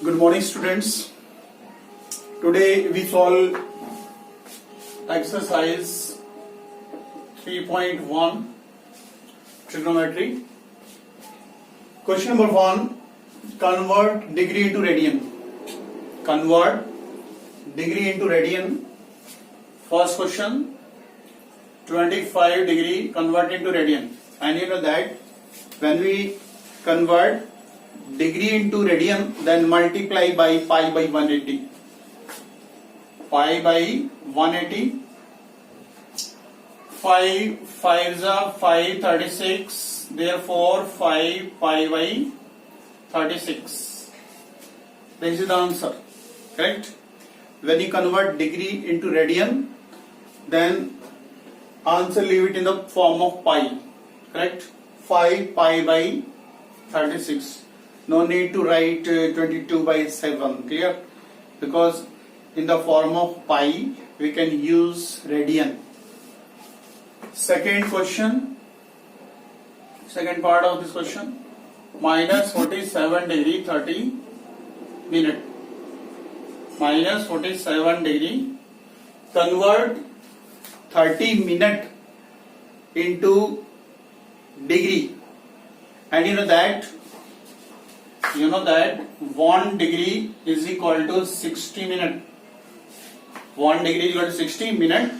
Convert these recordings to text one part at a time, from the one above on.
Good morning, students. Today we solve exercise 3.1 trigonometry. Question number 1, convert degree into radian. Convert degree into radian. First question, 25 degree convert into radian. And you know that when we convert degree into radian, then multiply by pi by 180. Pi by 180. 5 5s are 5 36. Therefore 5 pi by 36. This is the answer. Correct? When you convert degree into radian, then answer leave it in the form of pi. Correct? 5 pi by 36. No need to write 22 by 7. Clear? Because in the form of pi we can use radian. Second question, second part of this question, minus 47 degree 30 minute. Minus 47 degree, convert 30 minute into degree. And you know that 1 degree is equal to 60 minute. 1 degree is equal to 60 minute.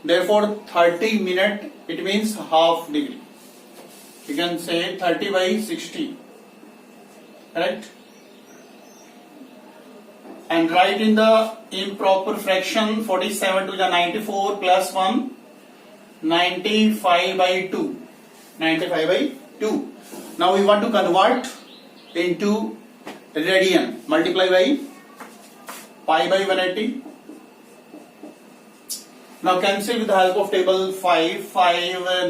Therefore 30 minute, it means half degree. You can say 30 by 60. Correct? And write in the improper fraction 47 to the 94 plus 1, 95 by 2. 95 by 2. Now we want to convert into radian. Multiply by pi by 180. Now cancel with the help of table 5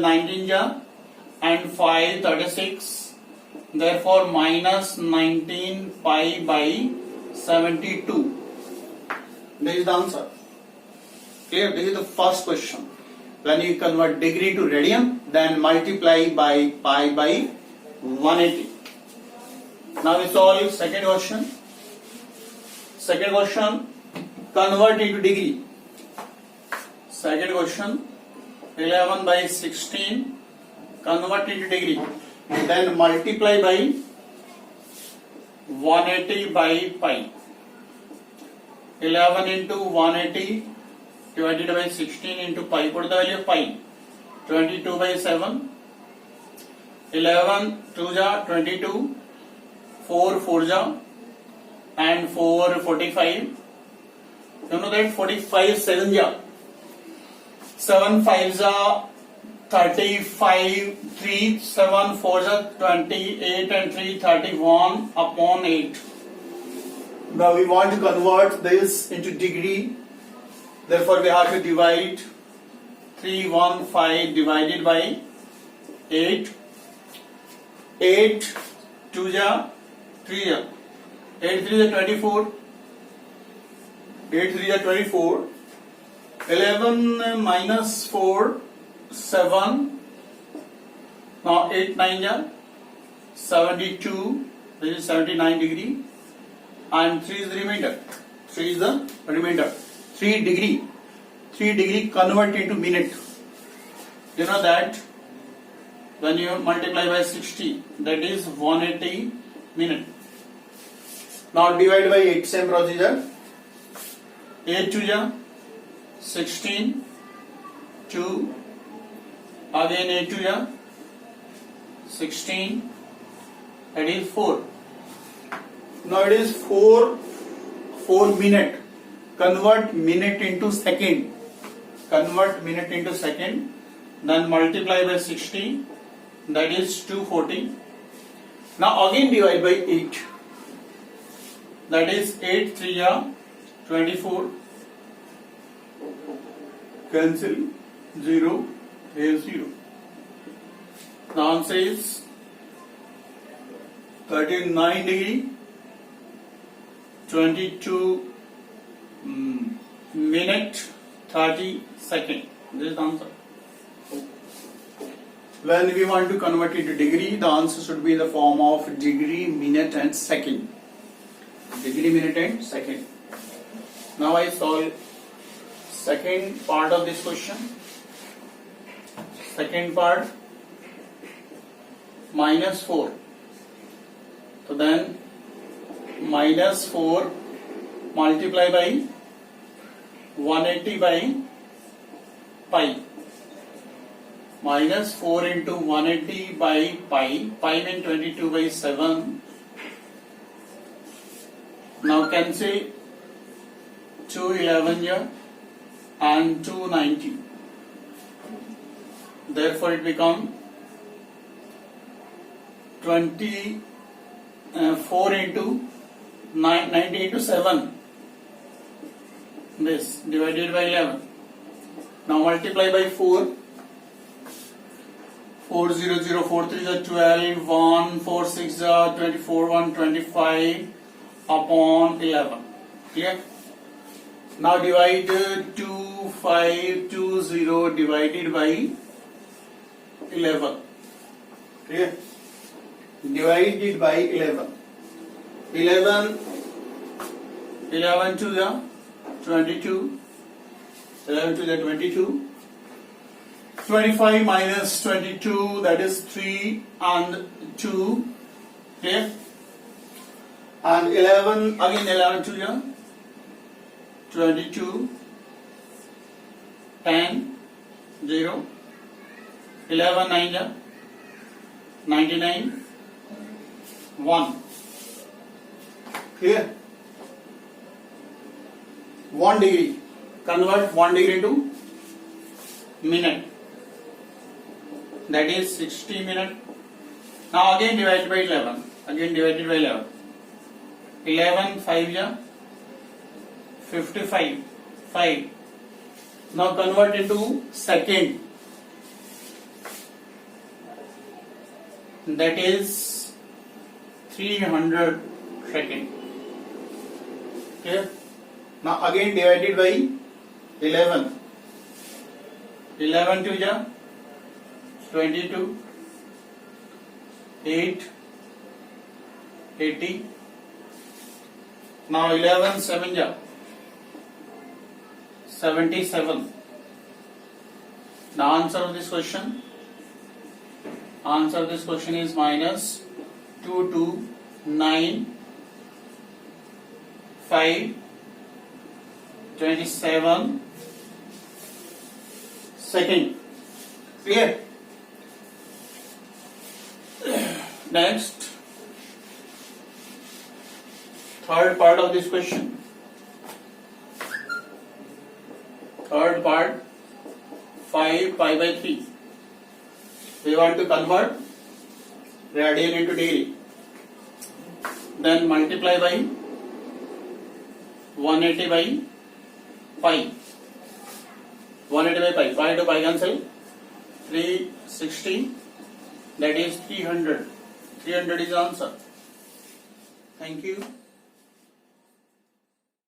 19 ja and 5 36. Therefore minus 19 pi by 72. This is the answer. Clear? This is the first question. When you convert degree to radian, then multiply by pi by 180. Now we solve second question. Second question, convert into degree. Second question, 11 by 16, convert into degree. Then multiply by 180 by pi. 11 into 180 divided by 16 into pi. Put the value of pi. 22 by 7. 11 2 ja 22. 4 4 ja and 4 45. You know that 45 7 ja. 7 5 ja 35, 3 7 4 ja 28 and 3 31 upon 8. Now we want to convert this into degree. Therefore we have to divide 315 divided by 8. 8 2 ja 3 ja. 8 3 ja 24. 8 3 ja 24. 11 minus 4 7. Now 8 9 ja 72. This is 79 degree. And 3 is the remainder. 3 is the remainder. 3 degree. 3 degree convert into minute. You know that when you multiply by 60, that is 180 minute. Now divide by 8, same procedure. 8 2 ja 16. 2. Again 8 2 ja 16. That is 4. Now it is 4 minute. Convert minute into second. Convert minute into second. Then multiply by 60. That is 240. Now again divide by 8. That is 8 3 ja 24. Cancel 0. Here 0. The answer is 39 degree 22 minute 30 second. This is the answer. When we want to convert it to degree, the answer should be in the form of degree, minute and second. degree, minute and second. Now I solve second part of this question. Second part, -4. So then -4 multiply by 180 by pi. -4 into 180 by pi. Pi means 22 by 7. Now can say 211 here and 290. Therefore it become 24 into 90 into 7. This divided by 11. Now multiply by 4. 4 0 0 4 3 is 12. 1 4 6 is 24. 1 25 upon 11. Clear? Now divide 2520 divided by 11. Clear? Divided by 11. 11 to the 22. 11 to the 22. 25 minus 22, that is 3 and 2. Clear? And 11, again 11 to the 22. 10, 0. 11 9 the 99. 1. Clear? 1 degree. Convert 1 degree to minute. That is 60 minutes. Now again divided by 11. Again divided by 11. 11 5 ja 55. 5. Now convert into second. That is 300 second. Clear? Now again divided by 11. 11 to ja 22. 8. 80. Now 11 7 ja 77. The answer of this question. Answer of this question is minus 229 5 27 second. Clear? Next, third part of this question. Third part, 5 pi by 3. We want to convert radian into degree. Then multiply by 180 by pi. 180 by pi. Pi to pi cancel. 360. That is 300. 300 is the answer. Thank you.